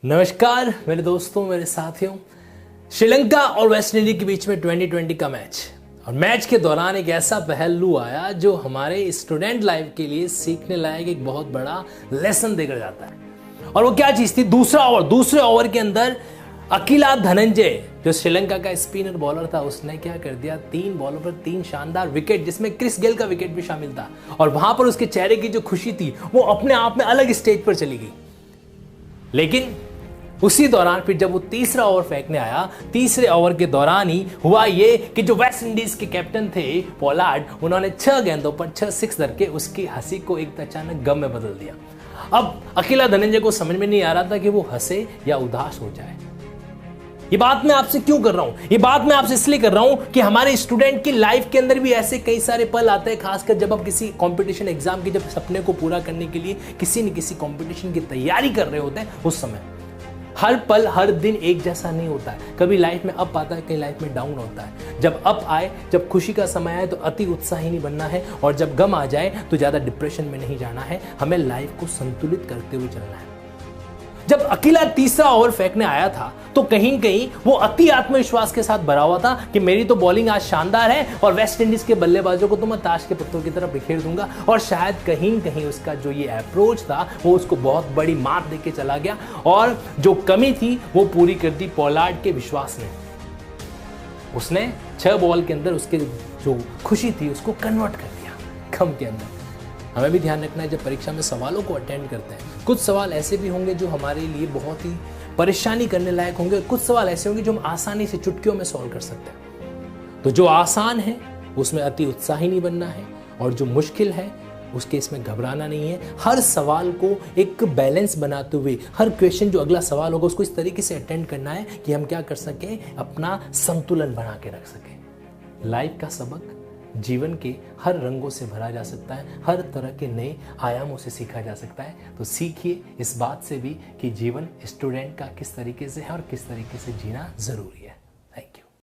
नमस्कार मेरे दोस्तों, मेरे साथियों। श्रीलंका और वेस्ट इंडीज के बीच में 2020 का मैच और मैच के दौरान एक ऐसा पहलू आया जो हमारे स्टूडेंट लाइफ के लिए सीखने लायक एक बहुत बड़ा लेसन देकर जाता है। और वो क्या चीज थी? दूसरे ओवर के अंदर अकीला धनंजय जो श्रीलंका का स्पिनर बॉलर था, उसने क्या कर दिया? 3 बॉलों पर 3 शानदार विकेट, जिसमें क्रिस गेल का विकेट भी शामिल था। और वहां पर उसके चेहरे की जो खुशी थी वो अपने आप में अलग स्टेज पर चली गई। लेकिन उसी दौरान फिर जब वो तीसरा ओवर फेंकने आया, तीसरे ओवर के दौरान ही हुआ ये कि जो वेस्ट इंडीज के कैप्टन थे पोलार्ड, उन्होंने 6 गेंदों पर 6 सिक्स धर के उसकी हंसी को एक अचानक गम में बदल दिया। अब अकेला धनंजय को समझ में नहीं आ रहा था कि वो हंसे या उदास हो जाए। ये बात मैं आपसे क्यों कर रहा हूं? ये बात मैं आपसे इसलिए कर रहा हूं कि हमारे स्टूडेंट की लाइफ के अंदर भी ऐसे कई सारे पल आते हैं, खासकर जब आप किसी कंपटीशन एग्जाम के जब सपने को पूरा करने के लिए किसी न किसी कंपटीशन की तैयारी कर रहे होते हैं। उस समय हर पल हर दिन एक जैसा नहीं होता है। कभी लाइफ में अप आता है, कहीं लाइफ में डाउन होता है। जब अप आए, जब खुशी का समय आए तो अति उत्साही नहीं बनना है, और जब गम आ जाए तो ज्यादा डिप्रेशन में नहीं जाना है। हमें लाइफ को संतुलित करते हुए चलना है। जब अकेला तीसरा ओवर फेंकने आया था तो कहीं कहीं वो अति आत्मविश्वास के साथ भरा हुआ था कि मेरी तो बॉलिंग आज शानदार है और वेस्ट इंडीज के बल्लेबाजों को तो मैं ताश के पत्तों की तरह बिखेर दूंगा। और शायद कहीं कहीं उसका जो ये अप्रोच था वो उसको बहुत बड़ी मात देके चला गया, और जो कमी थी वो पूरी कर दी पोलार्ड के विश्वास ने। उसने 6 बॉल के अंदर उसके जो खुशी थी उसको कन्वर्ट कर दिया गम के अंदर। हमें भी ध्यान रखना है जब परीक्षा में सवालों को अटेंड करते हैं, कुछ सवाल ऐसे भी होंगे जो हमारे लिए बहुत ही परेशानी करने लायक होंगे, कुछ सवाल ऐसे होंगे जो हम आसानी से चुटकियों में सॉल्व कर सकते हैं। तो जो आसान है उसमें अति उत्साही नहीं बनना है, और जो मुश्किल है उसके इसमें घबराना नहीं है। हर सवाल को एक बैलेंस बनाते हुए, हर क्वेश्चन जो अगला सवाल होगा उसको इस तरीके से अटेंड करना है कि हम क्या कर सकें, अपना संतुलन बना के रख सकें। लाइफ का सबक जीवन के हर रंगों से भरा जा सकता है, हर तरह के नए आयामों से सीखा जा सकता है। तो सीखिए इस बात से भी कि जीवन स्टूडेंट का किस तरीके से है और किस तरीके से जीना जरूरी है।